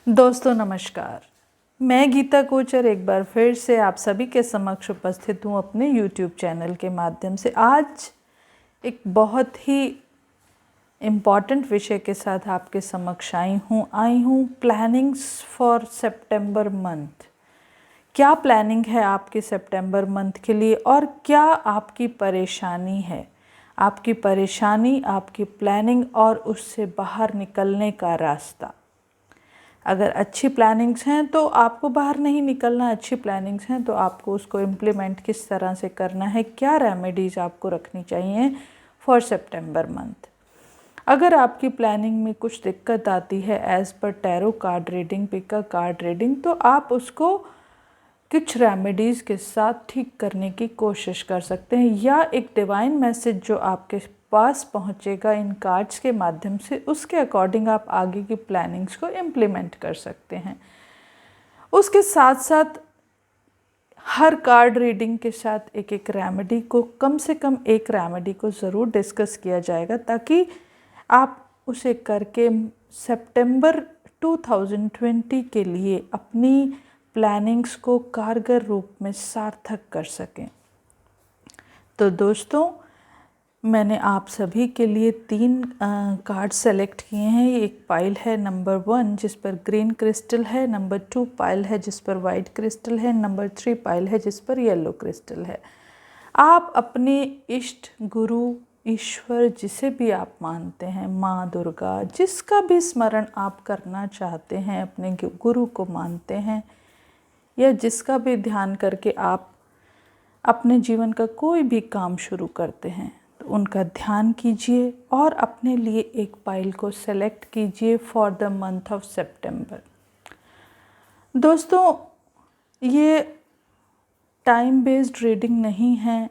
दोस्तों नमस्कार। मैं गीता कोचर एक बार फिर से आप सभी के समक्ष उपस्थित हूँ अपने YouTube चैनल के माध्यम से। आज एक बहुत ही इम्पॉर्टेंट विषय के साथ आपके समक्ष आई हूँ प्लानिंग्स फॉर सितंबर मंथ। क्या प्लानिंग है आपके सितंबर मंथ के लिए और क्या आपकी परेशानी है, आपकी परेशानी, आपकी प्लानिंग और उससे बाहर निकलने का रास्ता। अगर अच्छी प्लानिंग्स हैं तो आपको बाहर नहीं निकलना, अच्छी प्लानिंग्स हैं तो आपको उसको इम्प्लीमेंट किस तरह से करना है, क्या रेमेडीज़ आपको रखनी चाहिए फॉर सितंबर मंथ। अगर आपकी प्लानिंग में कुछ दिक्कत आती है as per tarot card reading, पिका कार्ड रीडिंग, तो आप उसको कुछ रेमेडीज़ के साथ ठीक करने की कोशिश कर सकते हैं, या एक डिवाइन मैसेज जो आपके पास पहुंचेगा इन कार्ड्स के माध्यम से, उसके अकॉर्डिंग आप आगे की प्लानिंग्स को इम्प्लीमेंट कर सकते हैं। उसके साथ साथ हर कार्ड रीडिंग के साथ एक एक रेमेडी को, कम से कम एक रेमेडी को ज़रूर डिस्कस किया जाएगा, ताकि आप उसे करके सितंबर 2020 के लिए अपनी प्लानिंग्स को कारगर रूप में सार्थक कर सकें। तो दोस्तों, मैंने आप सभी के लिए 3 कार्ड सेलेक्ट किए हैं। एक पाइल है नंबर 1 जिस पर ग्रीन क्रिस्टल है, नंबर 2 पाइल है जिस पर वाइट क्रिस्टल है, नंबर 3 पाइल है जिस पर येलो क्रिस्टल है। आप अपने इष्ट गुरु, ईश्वर, जिसे भी आप मानते हैं, माँ दुर्गा, जिसका भी स्मरण आप करना चाहते हैं, अपने गुरु को मानते हैं, या जिसका भी ध्यान करके आप अपने जीवन का कोई भी काम शुरू करते हैं, तो उनका ध्यान कीजिए और अपने लिए एक पाइल को सेलेक्ट कीजिए फॉर द मंथ ऑफ सितंबर। दोस्तों, ये टाइम बेस्ड रीडिंग नहीं है,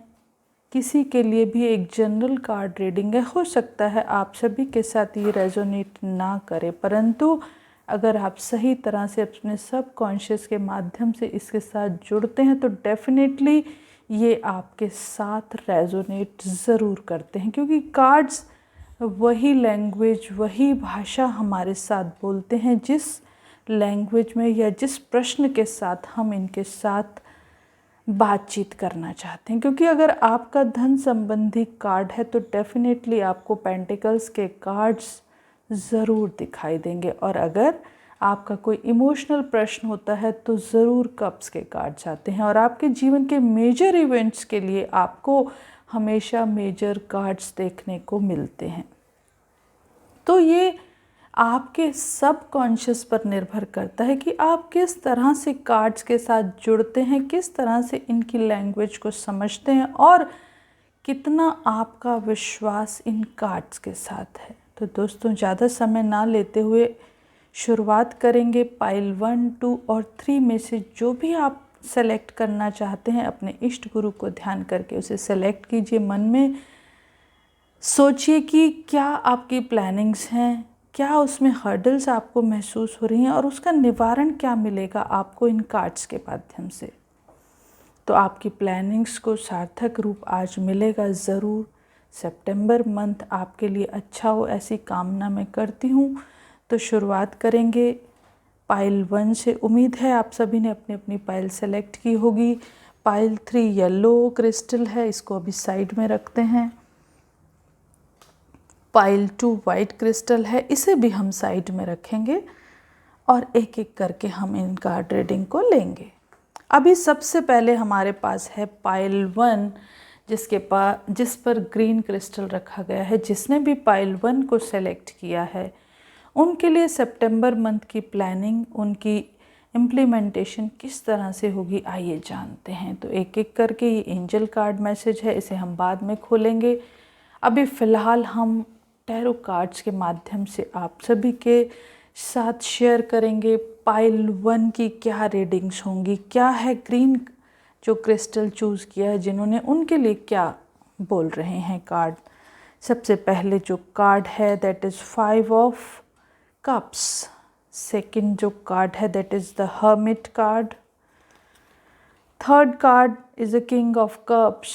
किसी के लिए भी एक जनरल कार्ड रीडिंग है। हो सकता है आप सभी के साथ ये रेजोनेट ना करे, परंतु अगर आप सही तरह से अपने सबकॉन्शियस के माध्यम से इसके साथ जुड़ते हैं तो डेफिनेटली ये आपके साथ रेजोनेट ज़रूर करते हैं, क्योंकि कार्ड्स वही लैंग्वेज, वही भाषा हमारे साथ बोलते हैं जिस लैंग्वेज में या जिस प्रश्न के साथ हम इनके साथ बातचीत करना चाहते हैं। क्योंकि अगर आपका धन संबंधी कार्ड है तो डेफिनेटली आपको पेंटिकल्स के कार्ड्स ज़रूर दिखाई देंगे, और अगर आपका कोई इमोशनल प्रश्न होता है तो ज़रूर कप्स के कार्ड्स आते हैं। और आपके जीवन के मेजर इवेंट्स के लिए आपको हमेशा मेजर कार्ड्स देखने को मिलते हैं। तो ये आपके सबकॉन्शियस पर निर्भर करता है कि आप किस तरह से कार्ड्स के साथ जुड़ते हैं, किस तरह से इनकी लैंग्वेज को समझते हैं और कितना आपका विश्वास इन कार्ड्स के साथ है। तो दोस्तों, ज़्यादा समय ना लेते हुए शुरुआत करेंगे। पाइल 1, 2 और 3 में से जो भी आप सेलेक्ट करना चाहते हैं, अपने इष्ट गुरु को ध्यान करके उसे सेलेक्ट कीजिए। मन में सोचिए कि क्या आपकी प्लानिंग्स हैं, क्या उसमें हर्डल्स आपको महसूस हो रही हैं और उसका निवारण क्या मिलेगा आपको इन कार्ड्स के माध्यम से। तो आपकी प्लानिंग्स को सार्थक रूप आज मिलेगा ज़रूर। सितंबर मंथ आपके लिए अच्छा हो, ऐसी कामना मैं करती हूँ। तो शुरुआत करेंगे पाइल 1 से। उम्मीद है आप सभी ने अपनी अपनी पाइल सेलेक्ट की होगी। पाइल 3 येलो क्रिस्टल है, इसको अभी साइड में रखते हैं। पाइल 2 वाइट क्रिस्टल है, इसे भी हम साइड में रखेंगे और एक एक करके हम इन कार्ड रीडिंग को लेंगे। अभी सबसे पहले हमारे पास है पाइल 1 जिस पर ग्रीन क्रिस्टल रखा गया है। जिसने भी पाइल 1 को सेलेक्ट किया है उनके लिए सितंबर मंथ की प्लानिंग, उनकी इम्प्लीमेंटेशन किस तरह से होगी, आइए जानते हैं। तो एक एक करके ये एंजल कार्ड मैसेज है, इसे हम बाद में खोलेंगे। अभी फ़िलहाल हम टैरो कार्ड्स के माध्यम से आप सभी के साथ शेयर करेंगे पाइल 1 की क्या रीडिंग्स होंगी, क्या है ग्रीन जो क्रिस्टल चूज़ किया है जिन्होंने, उनके लिए क्या बोल रहे हैं कार्ड। सबसे पहले जो कार्ड है that is 5 of cups. Second जो कार्ड है that is the hermit card. Third card is a king of cups.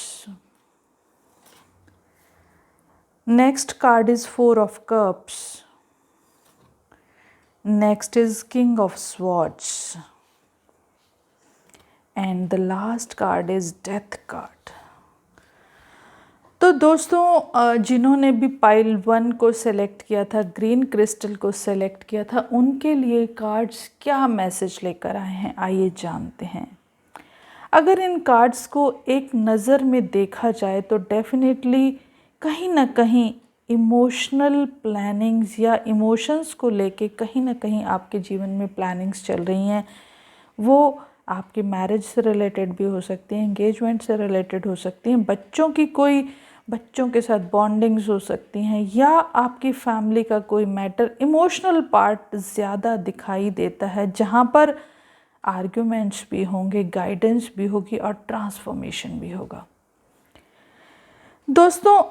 Next card is 4 of Cups. Next is king of swords and the last card is death card. तो दोस्तों जिन्होंने भी pile 1 को select किया था, green crystal को select किया था, उनके लिए कार्ड्स क्या मैसेज लेकर आए हैं आइए जानते हैं। अगर इन कार्ड्स को एक नज़र में देखा जाए तो डेफिनेटली कहीं ना कहीं इमोशनल प्लानिंग्स या इमोशंस को लेके कहीं ना कहीं आपके जीवन में प्लानिंग्स चल रही हैं। वो आपके मैरिज से रिलेटेड भी हो सकती हैं, एंगेजमेंट से रिलेटेड हो सकती हैं, बच्चों के साथ बॉन्डिंग्स हो सकती हैं, या आपकी फैमिली का कोई मैटर, इमोशनल पार्ट ज़्यादा दिखाई देता है जहाँ पर आर्ग्यूमेंट्स भी होंगे, गाइडेंस भी होगी और ट्रांसफॉर्मेशन भी होगा। दोस्तों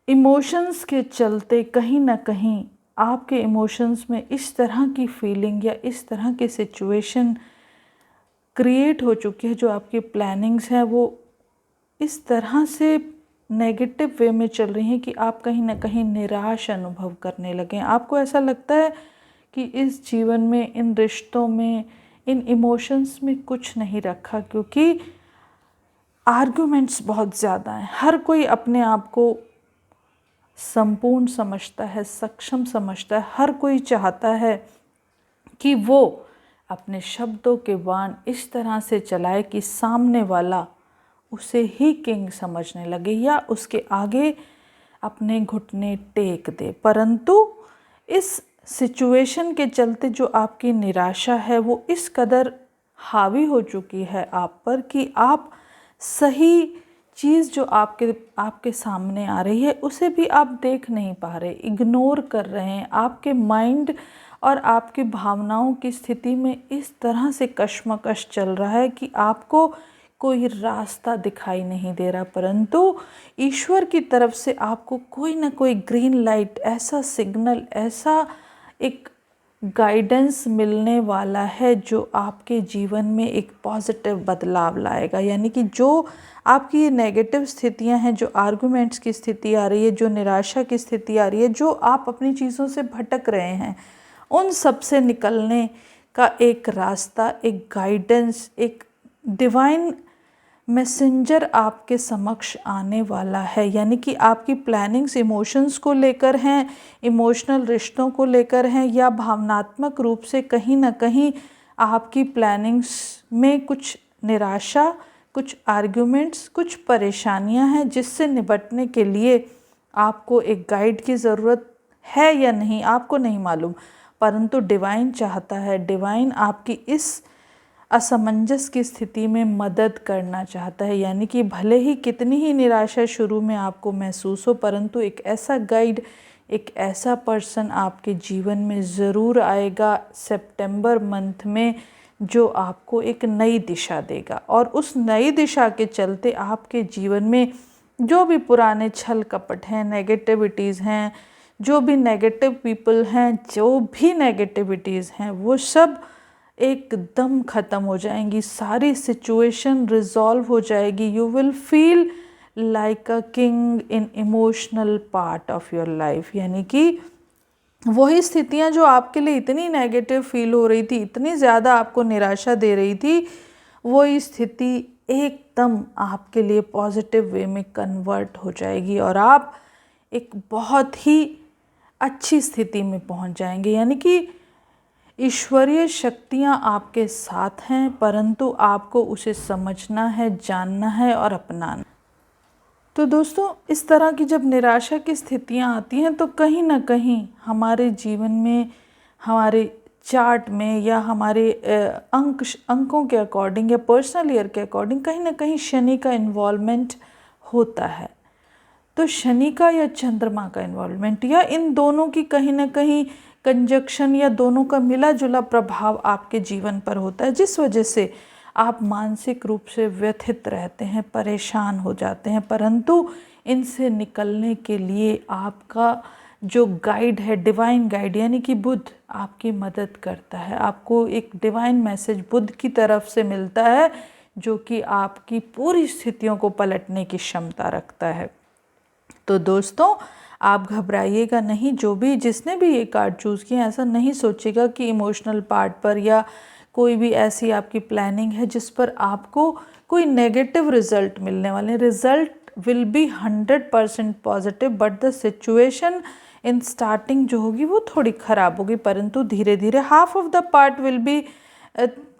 इमोशंस के चलते कहीं ना कहीं आपके इमोशंस में इस तरह की फीलिंग या इस तरह की सिचुएशन क्रिएट हो चुकी है, जो आपकी प्लानिंग्स हैं वो इस तरह से नेगेटिव वे में चल रही हैं कि आप कहीं ना कहीं निराश अनुभव करने लगे। आपको ऐसा लगता है कि इस जीवन में, इन रिश्तों में, इन इमोशंस में कुछ नहीं रखा, क्योंकि आर्गुमेंट्स बहुत ज़्यादा हैं। हर कोई अपने आप को संपूर्ण समझता है, सक्षम समझता है। हर कोई चाहता है कि वो अपने शब्दों के बाण इस तरह से चलाए कि सामने वाला उसे ही किंग समझने लगे या उसके आगे अपने घुटने टेक दे। परंतु इस सिचुएशन के चलते जो आपकी निराशा है वो इस कदर हावी हो चुकी है आप पर कि आप सही चीज़ जो आपके सामने आ रही है उसे भी आप देख नहीं पा रहे, इग्नोर कर रहे हैं। आपके माइंड और आपकी भावनाओं की स्थिति में इस तरह से कश्मकश चल रहा है कि आपको कोई रास्ता दिखाई नहीं दे रहा, परंतु ईश्वर की तरफ से आपको कोई ना कोई ग्रीन लाइट, ऐसा सिग्नल, ऐसा एक गाइडेंस मिलने वाला है जो आपके जीवन में एक पॉजिटिव बदलाव लाएगा। यानी कि जो आपकी ये नेगेटिव स्थितियां हैं, जो आर्गुमेंट्स की स्थिति आ रही है, जो निराशा की स्थिति आ रही है, जो आप अपनी चीज़ों से भटक रहे हैं, उन सब से निकलने का एक रास्ता, एक गाइडेंस, एक डिवाइन मैसेंजर आपके समक्ष आने वाला है। यानी कि आपकी प्लानिंग्स इमोशंस को लेकर हैं, इमोशनल रिश्तों को लेकर हैं, या भावनात्मक रूप से कहीं ना कहीं आपकी प्लानिंग्स में कुछ निराशा, कुछ आर्ग्यूमेंट्स, कुछ परेशानियां हैं जिससे निपटने के लिए आपको एक गाइड की ज़रूरत है या नहीं आपको नहीं मालूम, परंतु डिवाइन चाहता है, डिवाइन आपकी इस असमंजस की स्थिति में मदद करना चाहता है। यानी कि भले ही कितनी ही निराशा शुरू में आपको महसूस हो, परंतु एक ऐसा गाइड, एक ऐसा पर्सन आपके जीवन में ज़रूर आएगा सितंबर मंथ में, जो आपको एक नई दिशा देगा। और उस नई दिशा के चलते आपके जीवन में जो भी पुराने छल कपट हैं, नेगेटिविटीज़ हैं, जो भी नेगेटिव पीपल हैं, जो भी नेगेटिविटीज़ हैं, वो सब एकदम ख़त्म हो जाएंगी। सारी सिचुएशन रिजॉल्व हो जाएगी। You will feel like a king in emotional part of your life. यानी कि वही स्थितियां जो आपके लिए इतनी नेगेटिव फील हो रही थी, इतनी ज़्यादा आपको निराशा दे रही थी, वही स्थिति एकदम आपके लिए पॉजिटिव वे में कन्वर्ट हो जाएगी और आप एक बहुत ही अच्छी स्थिति में पहुंच जाएंगे। यानी कि ईश्वरीय शक्तियाँ आपके साथ हैं, परंतु आपको उसे समझना है, जानना है और अपनाना। तो दोस्तों इस तरह की जब निराशा की स्थितियाँ आती हैं तो कहीं ना कहीं हमारे जीवन में, हमारे चार्ट में या हमारे अंकों के अकॉर्डिंग या पर्सनल ईयर के अकॉर्डिंग कहीं ना कहीं शनि का इन्वॉल्वमेंट होता है। तो शनि का या चंद्रमा का इन्वॉल्वमेंट या इन दोनों की कहीं ना कहीं कंजक्शन या दोनों का मिला जुला प्रभाव आपके जीवन पर होता है, जिस वजह से आप मानसिक रूप से व्यथित रहते हैं, परेशान हो जाते हैं। परंतु इनसे निकलने के लिए आपका जो गाइड है, डिवाइन गाइड यानी कि बुध, आपकी मदद करता है। आपको एक डिवाइन मैसेज बुध की तरफ से मिलता है जो कि आपकी पूरी स्थितियों को पलटने की क्षमता रखता है। तो दोस्तों आप घबराइएगा नहीं। जो भी जिसने भी ये कार्ड चूज़ किया ऐसा नहीं सोचेगा कि इमोशनल पार्ट पर या कोई भी ऐसी आपकी प्लानिंग है जिस पर आपको कोई नेगेटिव रिजल्ट मिलने वाले। Result will be 100% positive, but the situation in starting जो होगी वो थोड़ी ख़राब होगी, परंतु धीरे धीरे half of the part will be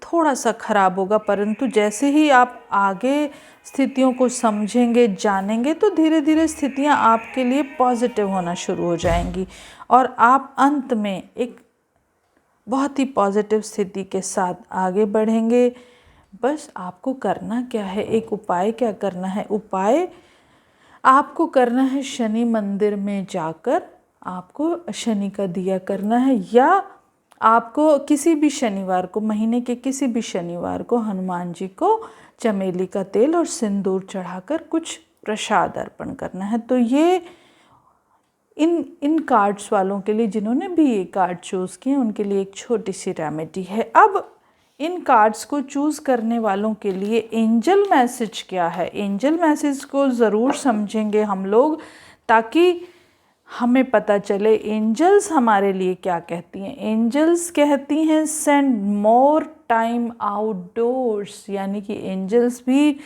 थोड़ा सा ख़राब होगा, परंतु जैसे ही आप आगे स्थितियों को समझेंगे जानेंगे तो धीरे धीरे स्थितियां आपके लिए पॉजिटिव होना शुरू हो जाएंगी और आप अंत में एक बहुत ही पॉजिटिव स्थिति के साथ आगे बढ़ेंगे। बस आपको करना क्या है, एक उपाय क्या करना है। उपाय आपको करना है शनि मंदिर में जाकर आपको शनि का दिया करना है, या आपको किसी भी शनिवार को, महीने के किसी भी शनिवार को हनुमान जी को चमेली का तेल और सिंदूर चढ़ाकर कुछ प्रसाद अर्पण करना है। तो ये इन कार्ड्स वालों के लिए जिन्होंने भी ये कार्ड चूज़ किए उनके लिए एक छोटी सी रेमेडी है। अब इन कार्ड्स को चूज़ करने वालों के लिए एंजल मैसेज क्या है, एंजल मैसेज को ज़रूर समझेंगे हम लोग, ताकि हमें पता चले एंजल्स हमारे लिए क्या कहती हैं। एंजल्स कहती हैं सेंड मोर टाइम आउटडोर्स, यानी कि एंजल्स भी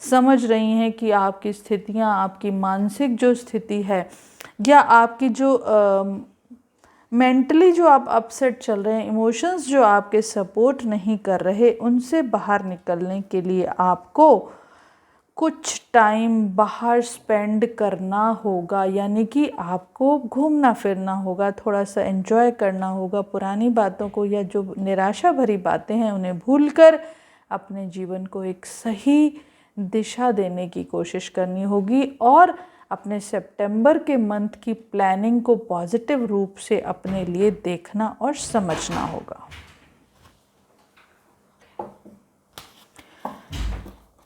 समझ रही हैं कि आपकी स्थितियां, आपकी मानसिक जो स्थिति है या आपकी जो मेंटली जो आप अपसेट चल रहे हैं, इमोशंस जो आपके सपोर्ट नहीं कर रहे, उनसे बाहर निकलने के लिए आपको कुछ टाइम बाहर स्पेंड करना होगा, यानी कि आपको घूमना फिरना होगा, थोड़ा सा एंजॉय करना होगा, पुरानी बातों को या जो निराशा भरी बातें हैं उन्हें भूलकर अपने जीवन को एक सही दिशा देने की कोशिश करनी होगी और अपने सितंबर के मंथ की प्लानिंग को पॉजिटिव रूप से अपने लिए देखना और समझना होगा।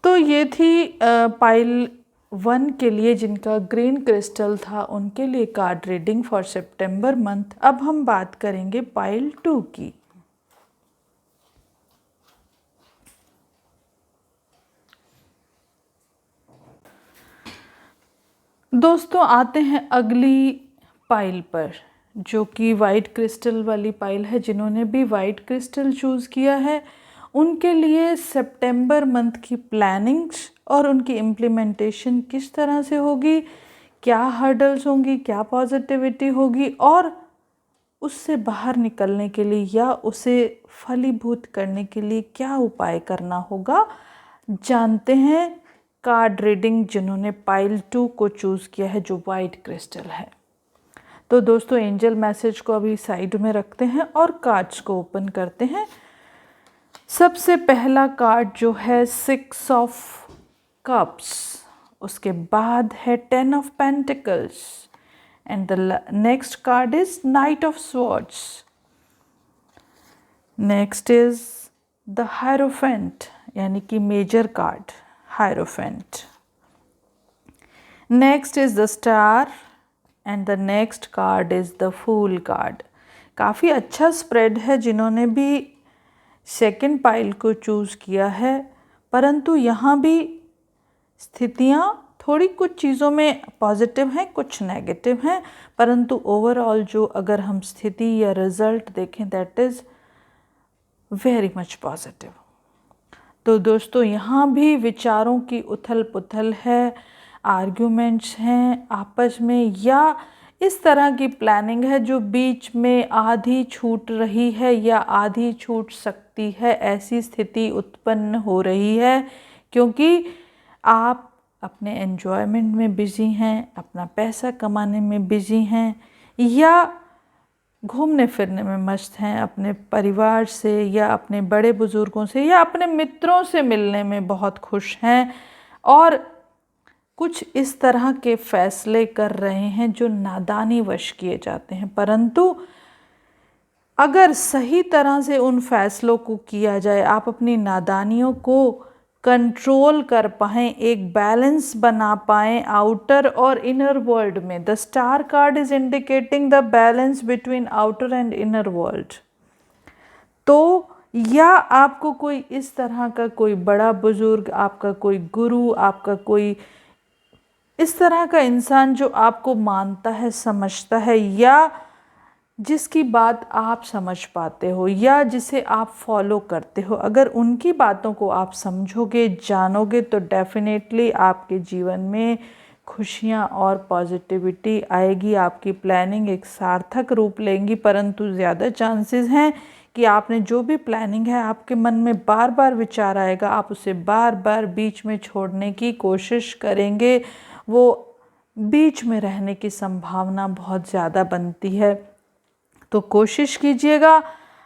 तो ये थी पाइल 1 के लिए जिनका ग्रीन क्रिस्टल था, उनके लिए card reading for September month. अब हम बात करेंगे पाइल 2 की। दोस्तों आते हैं अगली पाइल पर, जो कि वाइट क्रिस्टल वाली पाइल है। जिन्होंने भी वाइट क्रिस्टल चूज़ किया है उनके लिए सितंबर मंथ की प्लानिंग्स और उनकी इम्प्लीमेंटेशन किस तरह से होगी, क्या हर्डल्स होंगी, क्या पॉजिटिविटी होगी और उससे बाहर निकलने के लिए या उसे फलीभूत करने के लिए क्या उपाय करना होगा, जानते हैं कार्ड रीडिंग जिन्होंने पाइल 2 को चूज़ किया है जो वाइट क्रिस्टल है। तो दोस्तों एंजल मैसेज को अभी साइड में रखते हैं और कार्ड्स को ओपन करते हैं। सबसे पहला कार्ड जो है 6 ऑफ कप्स, उसके बाद है 10 of pentacles and the next card is knight of swords. Next is the hierophant, यानी कि major card hierophant. Next is the star and the next card is the fool card. काफ़ी अच्छा spread है जिन्होंने भी सेकंड पाइल को choose किया है, परंतु यहाँ भी स्थितियाँ थोड़ी कुछ चीज़ों में पॉजिटिव हैं, कुछ नेगेटिव हैं, परंतु ओवरऑल जो अगर हम स्थिति या रिज़ल्ट देखें that is very much positive. तो दोस्तों यहाँ भी विचारों की उथल पुथल है, आर्ग्यूमेंट्स हैं आपस में, या इस तरह की प्लानिंग है जो बीच में आधी छूट रही है या आधी छूट सकती है, ऐसी स्थिति उत्पन्न हो रही है क्योंकि आप अपने एन्जॉयमेंट में बिज़ी हैं, अपना पैसा कमाने में बिज़ी हैं या घूमने फिरने में मस्त हैं, अपने परिवार से या अपने बड़े बुज़ुर्गों से या अपने मित्रों से मिलने में बहुत खुश हैं और कुछ इस तरह के फैसले कर रहे हैं जो नादानी वश किए जाते हैं, परंतु अगर सही तरह से उन फैसलों को किया जाए, आप अपनी नादानियों को कंट्रोल कर पाएँ, एक बैलेंस बना पाएँ आउटर और इनर वर्ल्ड में। The star card is indicating the balance between outer and inner world. तो या आपको कोई इस तरह का कोई बड़ा बुजुर्ग, आपका कोई गुरु, आपका कोई इस तरह का इंसान जो आपको मानता है, समझता है, या जिसकी बात आप समझ पाते हो या जिसे आप फॉलो करते हो, अगर उनकी बातों को आप समझोगे, जानोगे, तो डेफिनेटली आपके जीवन में खुशियाँ और पॉजिटिविटी आएगी। आपकी प्लानिंग एक सार्थक रूप लेंगी। परंतु ज़्यादा चांसेस हैं कि आपने जो भी प्लानिंग है, आपके मन में बार बार विचार आएगा, आप उसे बार बार बीच में छोड़ने की कोशिश करेंगे, वो बीच में रहने की संभावना बहुत ज़्यादा बनती है। तो कोशिश कीजिएगा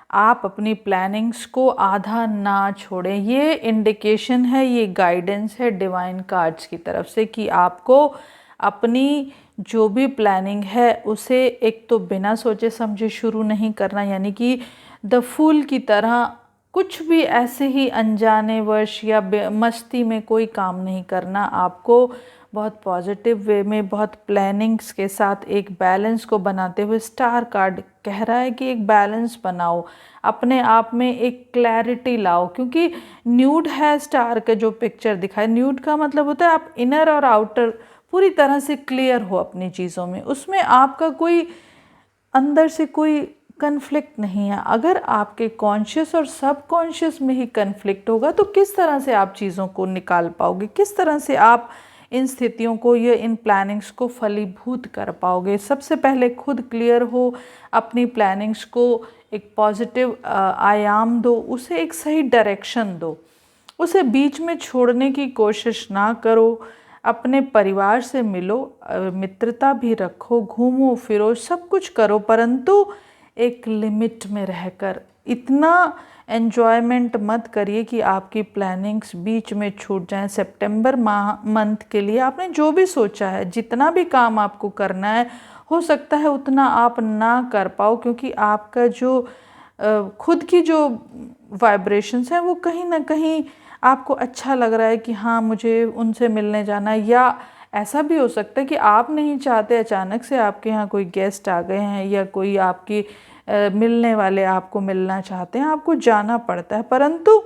आप अपनी प्लानिंग्स को आधा ना छोड़ें। ये इंडिकेशन है, ये गाइडेंस है डिवाइन कार्ड्स की तरफ से कि आपको अपनी जो भी प्लानिंग है उसे एक तो बिना सोचे समझे शुरू नहीं करना, यानी कि द फूल की तरह कुछ भी ऐसे ही अनजाने वश या मस्ती में कोई काम नहीं करना। आपको बहुत पॉजिटिव वे में, बहुत प्लानिंग्स के साथ एक बैलेंस को बनाते हुए, स्टार कार्ड कह रहा है कि एक बैलेंस बनाओ, अपने आप में एक क्लैरिटी लाओ। क्योंकि न्यूड है, स्टार का जो पिक्चर दिखाए, न्यूड का मतलब होता है आप इनर और आउटर पूरी तरह से क्लियर हो अपनी चीज़ों में, उसमें आपका कोई अंदर से कोई कन्फ्लिक्ट नहीं है। अगर आपके कॉन्शियस और सबकॉन्शियस में ही कन्फ्लिक्ट होगा तो किस तरह से आप चीज़ों को निकाल पाओगे, किस तरह से आप इन स्थितियों को या इन प्लानिंग्स को फलीभूत कर पाओगे। सबसे पहले खुद क्लियर हो, अपनी प्लानिंग्स को एक पॉजिटिव आयाम दो, उसे एक सही डायरेक्शन दो, उसे बीच में छोड़ने की कोशिश ना करो। अपने परिवार से मिलो, मित्रता भी रखो, घूमो फिरो, सब कुछ करो, परंतु एक लिमिट में रहकर। इतना एन्जॉयमेंट मत करिए कि आपकी प्लानिंग्स बीच में छूट जाएं। सितंबर मंथ के लिए आपने जो भी सोचा है, जितना भी काम आपको करना है, हो सकता है उतना आप ना कर पाओ, क्योंकि आपका जो खुद की जो वाइब्रेशंस हैं वो कहीं ना कहीं आपको अच्छा लग रहा है कि हाँ मुझे उनसे मिलने जाना है। या ऐसा भी हो सकता है कि आप नहीं चाहते, अचानक से आपके यहाँ कोई गेस्ट आ गए हैं या कोई आपकी मिलने वाले आपको मिलना चाहते हैं, आपको जाना पड़ता है। परंतु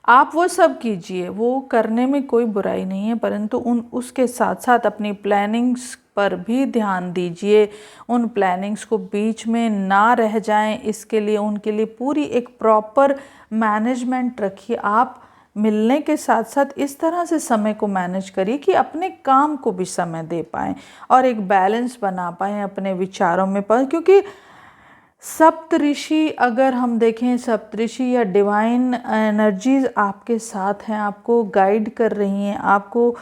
आप वो सब कीजिए, वो करने में कोई बुराई नहीं है, परंतु उसके साथ साथ अपनी प्लानिंग्स पर भी ध्यान दीजिए। उन प्लानिंग्स को बीच में ना रह जाएं, इसके लिए उनके लिए पूरी एक प्रॉपर मैनेजमेंट रखिए। आप मिलने के साथ साथ इस तरह से समय को मैनेज करिए कि अपने काम को भी समय दे पाएँ और एक बैलेंस बना पाएँ अपने विचारों में। क्योंकि सप्तऋषि, अगर हम देखें, सप्तऋषि या डिवाइन एनर्जीज आपके साथ हैं, आपको गाइड कर रही हैं, आपको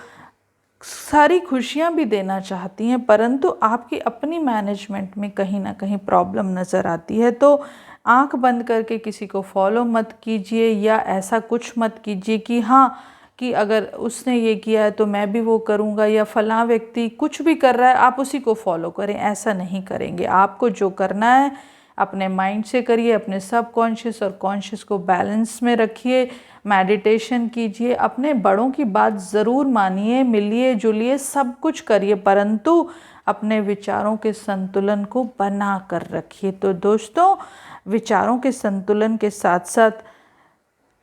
सारी खुशियां भी देना चाहती हैं, परंतु आपकी अपनी मैनेजमेंट में कहीं ना कहीं प्रॉब्लम नज़र आती है। तो आंख बंद करके किसी को फॉलो मत कीजिए या ऐसा कुछ मत कीजिए कि हाँ कि अगर उसने ये किया है तो मैं भी वो करूँगा, या फलां व्यक्ति कुछ भी कर रहा है आप उसी को फॉलो करें। ऐसा नहीं करेंगे। आपको जो करना है अपने माइंड से करिए, अपने सबकॉन्शियस और कॉन्शियस को बैलेंस में रखिए, मेडिटेशन कीजिए, अपने बड़ों की बात ज़रूर मानिए, मिलिए जुलिए, सब कुछ करिए, परंतु अपने विचारों के संतुलन को बना कर रखिए। तो दोस्तों, विचारों के संतुलन के साथ साथ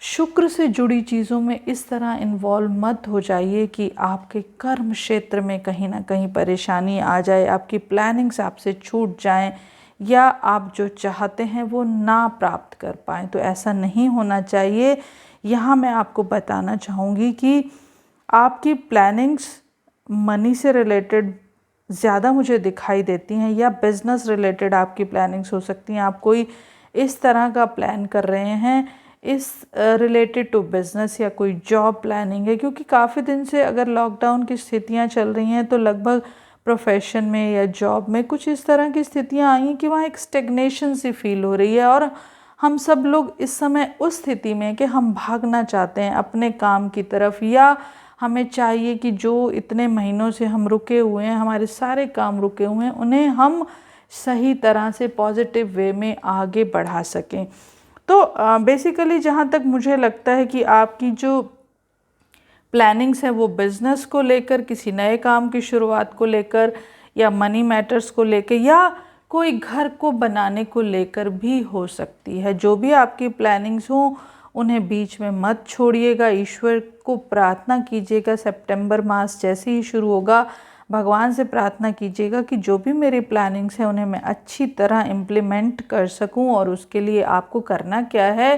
शुक्र से जुड़ी चीज़ों में इस तरह इन्वॉल्व मत हो जाइए कि आपके कर्म क्षेत्र में कहीं ना कहीं परेशानी आ जाए, आपकी प्लानिंग्स आपसे छूट जाएं, या आप जो चाहते हैं वो ना प्राप्त कर पाएँ। तो ऐसा नहीं होना चाहिए। यहाँ मैं आपको बताना चाहूँगी कि आपकी प्लानिंग्स मनी से रिलेटेड ज़्यादा मुझे दिखाई देती हैं, या बिज़नेस रिलेटेड आपकी प्लानिंग्स हो सकती हैं। आप कोई इस तरह का प्लान कर रहे हैं, इस रिलेटेड टू बिज़नेस, या कोई जॉब प्लानिंग है, क्योंकि काफ़ी दिन से अगर लॉकडाउन की स्थितियाँ चल रही हैं तो लगभग प्रोफेशन में या जॉब में कुछ इस तरह की स्थितियाँ आई हैं कि वहाँ एक स्टेग्नेशन सी फील हो रही है। और हम सब लोग इस समय उस स्थिति में कि हम भागना चाहते हैं अपने काम की तरफ, या हमें चाहिए कि जो इतने महीनों से हम रुके हुए हैं, हमारे सारे काम रुके हुए हैं, उन्हें हम सही तरह से पॉजिटिव वे में आगे बढ़ा सकें। तो बेसिकली जहाँ तक मुझे लगता है कि आपकी जो प्लानिंग्स हैं वो बिज़नेस को लेकर, किसी नए काम की शुरुआत को लेकर, या मनी मैटर्स को लेकर, या कोई घर को बनाने को लेकर भी हो सकती है। जो भी आपकी प्लानिंग्स हों उन्हें बीच में मत छोड़िएगा। ईश्वर को प्रार्थना कीजिएगा, सितंबर मास जैसे ही शुरू होगा भगवान से प्रार्थना कीजिएगा कि जो भी मेरी प्लानिंग्स हैं उन्हें मैं अच्छी तरह इम्प्लीमेंट कर सकूं। और उसके लिए आपको करना क्या है,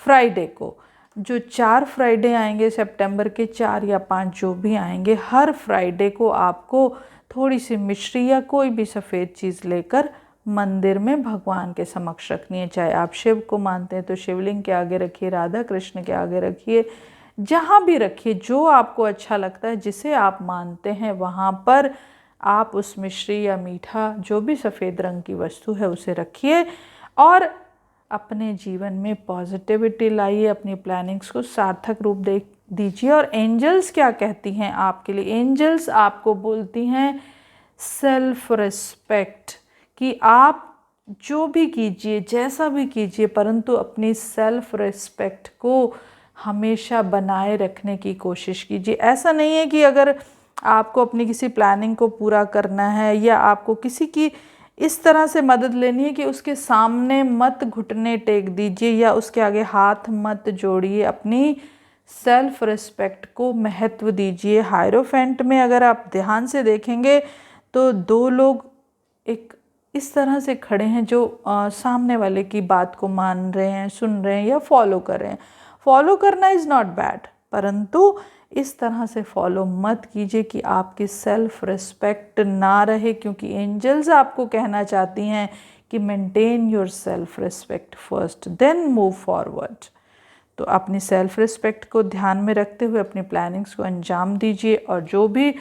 फ्राइडे को जो 4 फ्राइडे आएंगे, सितंबर के 4 या 5 जो भी आएंगे, हर फ्राइडे को आपको थोड़ी सी मिश्री या कोई भी सफ़ेद चीज़ लेकर मंदिर में भगवान के समक्ष रखनी है। चाहे आप शिव को मानते हैं तो शिवलिंग के आगे रखिए, राधा कृष्ण के आगे रखिए, जहाँ भी रखिए, जो आपको अच्छा लगता है, जिसे आप मानते हैं वहाँ पर आप उस मिश्री या मीठा जो भी सफ़ेद रंग की वस्तु है उसे रखिए और अपने जीवन में पॉजिटिविटी लाइए, अपनी प्लानिंग्स को सार्थक रूप दे दीजिए। और एंजल्स क्या कहती हैं आपके लिए? एंजल्स आपको बोलती हैं सेल्फ रिस्पेक्ट, कि आप जो भी कीजिए, जैसा भी कीजिए, परंतु अपनी सेल्फ रिस्पेक्ट को हमेशा बनाए रखने की कोशिश कीजिए। ऐसा नहीं है कि अगर आपको अपनी किसी प्लानिंग को पूरा करना है या आपको किसी की इस तरह से मदद लेनी है कि उसके सामने मत घुटने टेक दीजिए या उसके आगे हाथ मत जोड़िए। अपनी सेल्फ रिस्पेक्ट को महत्व दीजिए। हायरोफेंट में अगर आप ध्यान से देखेंगे तो 2 लोग एक इस तरह से खड़े हैं जो सामने वाले की बात को मान रहे हैं, सुन रहे हैं या फॉलो कर रहे हैं। फॉलो करना इज़ नॉट बैड, परंतु इस तरह से फॉलो मत कीजिए कि आपकी सेल्फ रिस्पेक्ट ना रहे, क्योंकि एंजल्स आपको कहना चाहती हैं कि maintain your self respect first then move forward. तो अपनी सेल्फ रिस्पेक्ट को ध्यान में रखते हुए अपनी प्लानिंग्स को अंजाम दीजिए और जो भी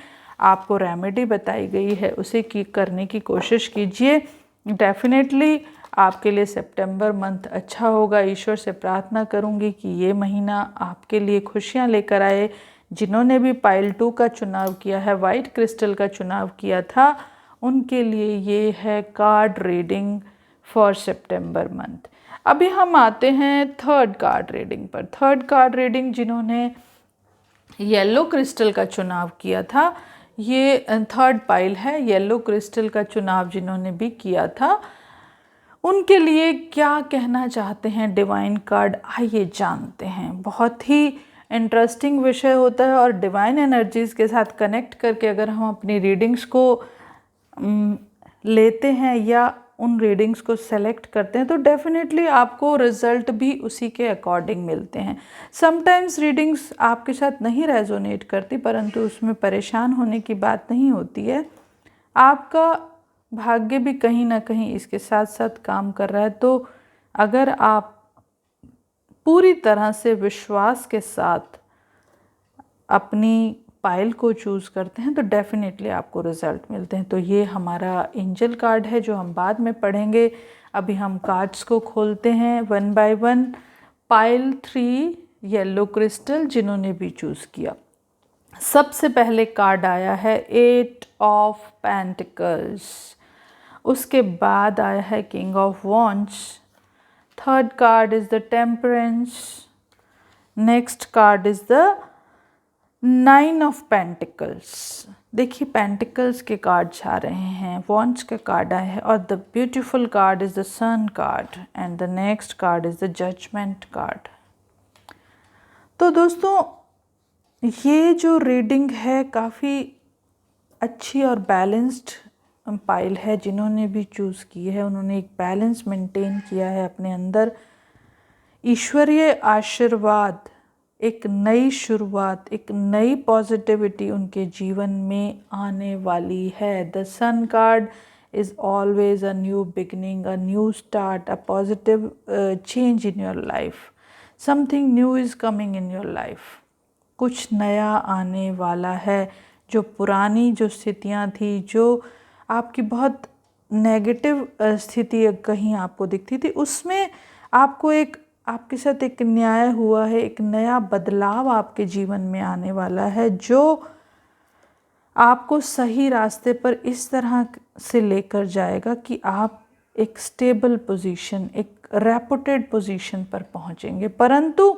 आपको रेमेडी बताई गई है उसे करने की कोशिश कीजिए। डेफिनेटली आपके लिए सितंबर मंथ अच्छा होगा। ईश्वर से प्रार्थना करूंगी कि ये महीना आपके लिए खुशियां लेकर आए। जिन्होंने भी पाइल 2 का चुनाव किया है, वाइट क्रिस्टल का चुनाव किया था, उनके लिए ये है card reading for September month. अभी हम आते हैं 3rd कार्ड रीडिंग पर। 3rd कार्ड रीडिंग जिन्होंने येलो क्रिस्टल का चुनाव किया था, ये 3rd पाइल है। येलो क्रिस्टल का चुनाव जिन्होंने भी किया था उनके लिए क्या कहना चाहते हैं डिवाइन कार्ड, आइए जानते हैं। बहुत ही इंटरेस्टिंग विषय होता है और डिवाइन एनर्जीज़ के साथ कनेक्ट करके अगर हम अपनी रीडिंग्स को लेते हैं या उन रीडिंग्स को सेलेक्ट करते हैं तो डेफिनेटली आपको रिज़ल्ट भी उसी के अकॉर्डिंग मिलते हैं। समटाइम्स रीडिंग्स आपके साथ नहीं रेजोनेट करती, परंतु उसमें परेशान होने की बात नहीं होती है। आपका भाग्य भी कहीं ना कहीं इसके साथ साथ काम कर रहा है। तो अगर आप पूरी तरह से विश्वास के साथ अपनी पाइल को चूज़ करते हैं तो डेफिनेटली आपको रिज़ल्ट मिलते हैं। तो ये हमारा एंजल कार्ड है जो हम बाद में पढ़ेंगे। अभी हम कार्ड्स को खोलते हैं 1 बाय 1। पाइल 3 येलो क्रिस्टल जिन्होंने भी चूज़ किया, सबसे पहले कार्ड आया है 8 ऑफ पेंटिकल्स, उसके बाद आया है king of wands, 3rd card is the temperance, next card is the 9 of pentacles. देखिए पेंटिकल्स के कार्ड्स आ रहे हैं, वॉन्ड्स का कार्ड आया है और the beautiful card is the sun card and the next card is the judgement card. तो दोस्तों ये जो रीडिंग है काफ़ी अच्छी और बैलेंस्ड पाइल है। जिन्होंने भी चूज़ की है उन्होंने एक बैलेंस मेंटेन किया है अपने अंदर। ईश्वरीय आशीर्वाद, एक नई शुरुआत, एक नई पॉजिटिविटी उनके जीवन में आने वाली है। The sun card is always a new beginning, a new start, a positive change in your life. Something new is coming in your life. कुछ नया आने वाला है। जो पुरानी जो स्थितियाँ थी, जो आपकी बहुत नेगेटिव स्थिति कहीं आपको दिखती थी, उसमें आपको आपके साथ एक न्याय हुआ है। एक नया बदलाव आपके जीवन में आने वाला है जो आपको सही रास्ते पर इस तरह से लेकर जाएगा कि आप एक स्टेबल पोजीशन, एक रेपुटेड पोजीशन पर पहुंचेंगे। परंतु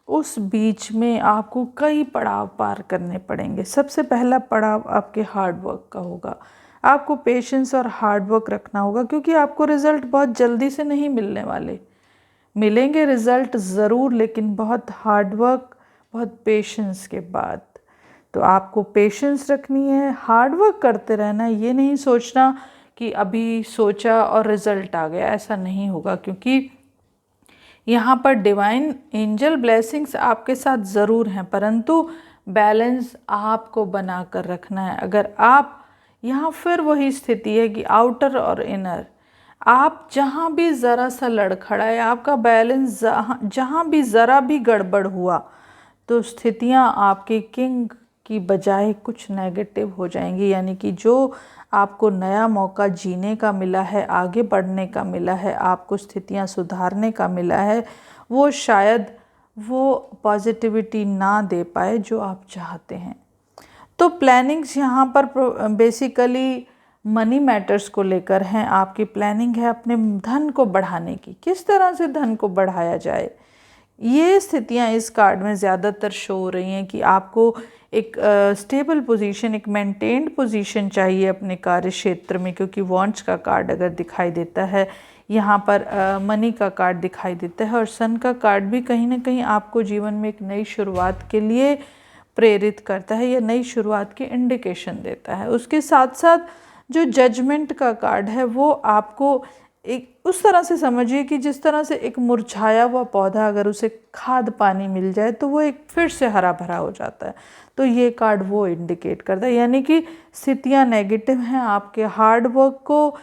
उस बीच में आपको कई पड़ाव पार करने पड़ेंगे। सबसे पहला पड़ाव आपके हार्ड वर्क का होगा। आपको पेशेंस और हार्ड वर्क रखना होगा क्योंकि आपको रिज़ल्ट बहुत जल्दी से नहीं मिलने वाले। मिलेंगे रिज़ल्ट ज़रूर, लेकिन बहुत हार्ड वर्क, बहुत पेशेंस के बाद। तो आपको पेशेंस रखनी है, हार्ड वर्क करते रहना है। ये नहीं सोचना कि अभी सोचा और रिज़ल्ट आ गया, ऐसा नहीं होगा, क्योंकि यहाँ पर डिवाइन एंजल ब्लेसिंग्स आपके साथ ज़रूर हैं, परंतु बैलेंस आपको बना कर रखना है। अगर आप यहाँ फिर वही स्थिति है कि आउटर और इनर, आप जहाँ भी ज़रा सा लड़खड़ाए, आपका बैलेंस जहाँ भी ज़रा भी गड़बड़ हुआ, तो स्थितियाँ आपके किंग की बजाय कुछ नेगेटिव हो जाएंगी। यानी कि जो आपको नया मौका जीने का मिला है, आगे बढ़ने का मिला है, आपको स्थितियाँ सुधारने का मिला है, वो शायद वो पॉजिटिविटी ना दे पाए जो आप चाहते हैं। तो प्लानिंग्स यहाँ पर बेसिकली मनी मैटर्स को लेकर हैं। आपकी प्लानिंग है अपने धन को बढ़ाने की, किस तरह से धन को बढ़ाया जाए। ये स्थितियाँ इस कार्ड में ज़्यादातर शो हो रही हैं कि आपको एक स्टेबल पोजीशन, एक मेंटेन्ड पोजीशन चाहिए अपने कार्य क्षेत्र में, क्योंकि वॉन्ट्स का कार्ड अगर दिखाई देता है यहाँ पर, मनी का कार्ड दिखाई देता है, और सन का कार्ड भी कहीं ना कहीं आपको जीवन में एक नई शुरुआत के लिए प्रेरित करता है या नई शुरुआत की इंडिकेशन देता है। उसके साथ साथ जो जजमेंट का कार्ड है वो आपको एक उस तरह से समझिए कि जिस तरह से एक मुरझाया हुआ पौधा, अगर उसे खाद पानी मिल जाए तो वो एक फिर से हरा भरा हो जाता है। तो ये कार्ड वो इंडिकेट करता है, यानी कि स्थितियाँ नेगेटिव हैं, आपके हार्ड वर्क को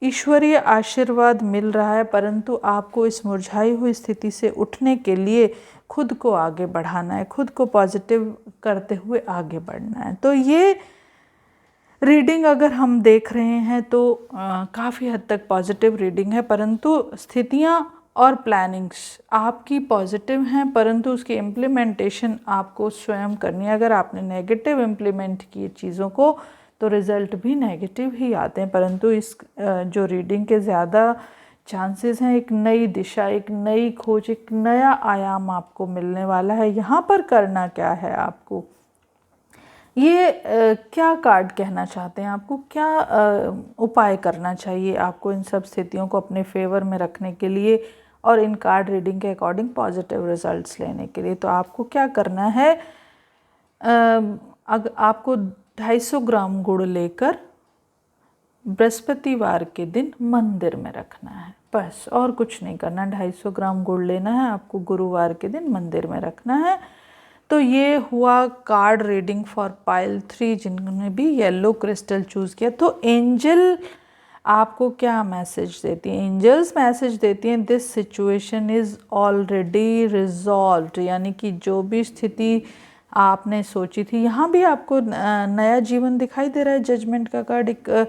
ईश्वरीय आशीर्वाद मिल रहा है, परंतु आपको इस मुरझाई हुई स्थिति से उठने के लिए खुद को आगे बढ़ाना है, खुद को पॉजिटिव करते हुए आगे बढ़ना है। तो ये रीडिंग अगर हम देख रहे हैं तो काफ़ी हद तक पॉजिटिव रीडिंग है, परंतु स्थितियाँ और प्लानिंग्स आपकी पॉजिटिव हैं, परंतु उसकी इम्प्लीमेंटेशन आपको स्वयं करनी है। अगर आपने नेगेटिव इम्प्लीमेंट किए चीज़ों को तो रिज़ल्ट भी नेगेटिव ही आते हैं, परंतु इस जो रीडिंग के ज़्यादा चांसेस हैं एक नई दिशा, एक नई खोज, एक नया आयाम आपको मिलने वाला है। यहाँ पर करना क्या है आपको, ये क्या कार्ड कहना चाहते हैं, आपको क्या उपाय करना चाहिए आपको इन सब स्थितियों को अपने फेवर में रखने के लिए और इन कार्ड रीडिंग के अकॉर्डिंग पॉजिटिव रिजल्ट्स लेने के लिए। तो आपको क्या करना है, आपको 250 ग्राम गुड़ लेकर बृहस्पतिवार के दिन मंदिर में रखना है, बस और कुछ नहीं करना। 250 ग्राम गुड़ लेना है आपको, गुरुवार के दिन मंदिर में रखना है। तो ये हुआ कार्ड रीडिंग फॉर पाइल 3, जिन्होंने भी येलो क्रिस्टल चूज़ किया। तो एंजल आपको क्या मैसेज देती हैं, एंजल्स मैसेज देती हैं this situation is already resolved, यानी कि जो भी स्थिति आपने सोची थी, यहाँ भी आपको नया जीवन दिखाई दे रहा है। जजमेंट का कार्ड एक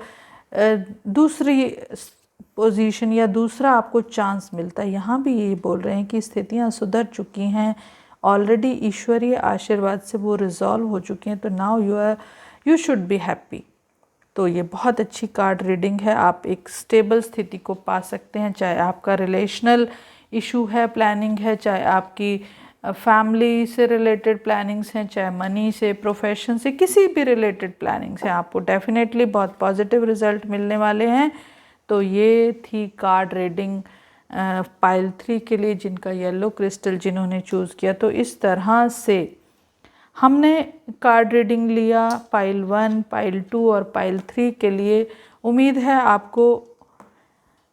दूसरी पोजीशन या दूसरा आपको चांस मिलता है। यहाँ भी ये बोल रहे हैं कि स्थितियाँ सुधर चुकी हैं ऑलरेडी, ईश्वरीय आशीर्वाद से वो रिजॉल्व हो चुकी हैं। तो now you should be happy. तो ये बहुत अच्छी कार्ड रीडिंग है, आप एक स्टेबल स्थिति को पा सकते हैं, चाहे आपका रिलेशनल इशू है, प्लानिंग है, चाहे आपकी फैमिली से रिलेटेड प्लानिंग्स हैं, चाहे मनी से, प्रोफेशन से, किसी भी रिलेटेड प्लानिंग्स हैं, आपको डेफिनेटली बहुत पॉजिटिव रिजल्ट मिलने वाले हैं। तो ये थी कार्ड रीडिंग पाइल 3 के लिए, जिनका येलो क्रिस्टल जिन्होंने चूज़ किया। तो इस तरह से हमने कार्ड रीडिंग लिया पाइल 1, पाइल 2 और पाइल 3 के लिए। उम्मीद है आपको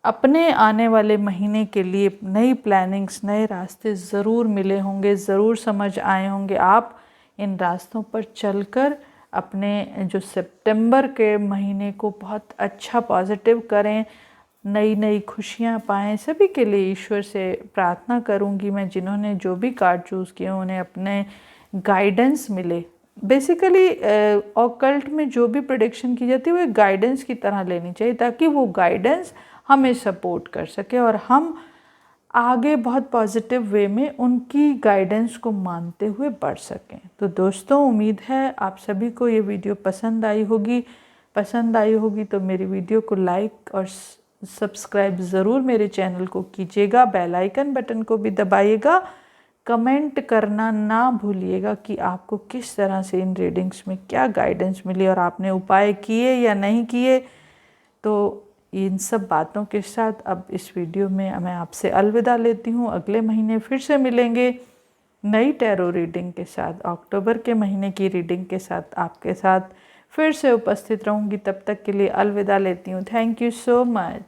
अपने आने वाले महीने के लिए नई प्लानिंग्स, नए रास्ते ज़रूर मिले होंगे, ज़रूर समझ आए होंगे। आप इन रास्तों पर चलकर अपने जो सितंबर के महीने को बहुत अच्छा पॉजिटिव करें, नई नई खुशियाँ पाएँ। सभी के लिए ईश्वर से प्रार्थना करूँगी मैं, जिन्होंने जो भी कार्ड चूज़ किए उन्हें अपने गाइडेंस मिले। बेसिकली ऑकल्ट में जो भी प्रेडिक्शन की जाती है वो एक गाइडेंस की तरह लेनी चाहिए, ताकि वो गाइडेंस हमें सपोर्ट कर सके और हम आगे बहुत पॉजिटिव वे में उनकी गाइडेंस को मानते हुए बढ़ सकें। तो दोस्तों, उम्मीद है आप सभी को ये वीडियो पसंद आई होगी तो मेरी वीडियो को लाइक और सब्सक्राइब ज़रूर मेरे चैनल को कीजिएगा, बेल आइकन बटन को भी दबाइएगा, कमेंट करना ना भूलिएगा कि आपको किस तरह से इन रीडिंग्स में क्या गाइडेंस मिली और आपने उपाय किए या नहीं किए। तो इन सब बातों के साथ अब इस वीडियो में मैं आपसे अलविदा लेती हूँ। अगले महीने फिर से मिलेंगे नई टैरो रीडिंग के साथ। अक्टूबर के महीने की रीडिंग के साथ आपके साथ फिर से उपस्थित रहूँगी। तब तक के लिए अलविदा लेती हूँ। Thank you so much.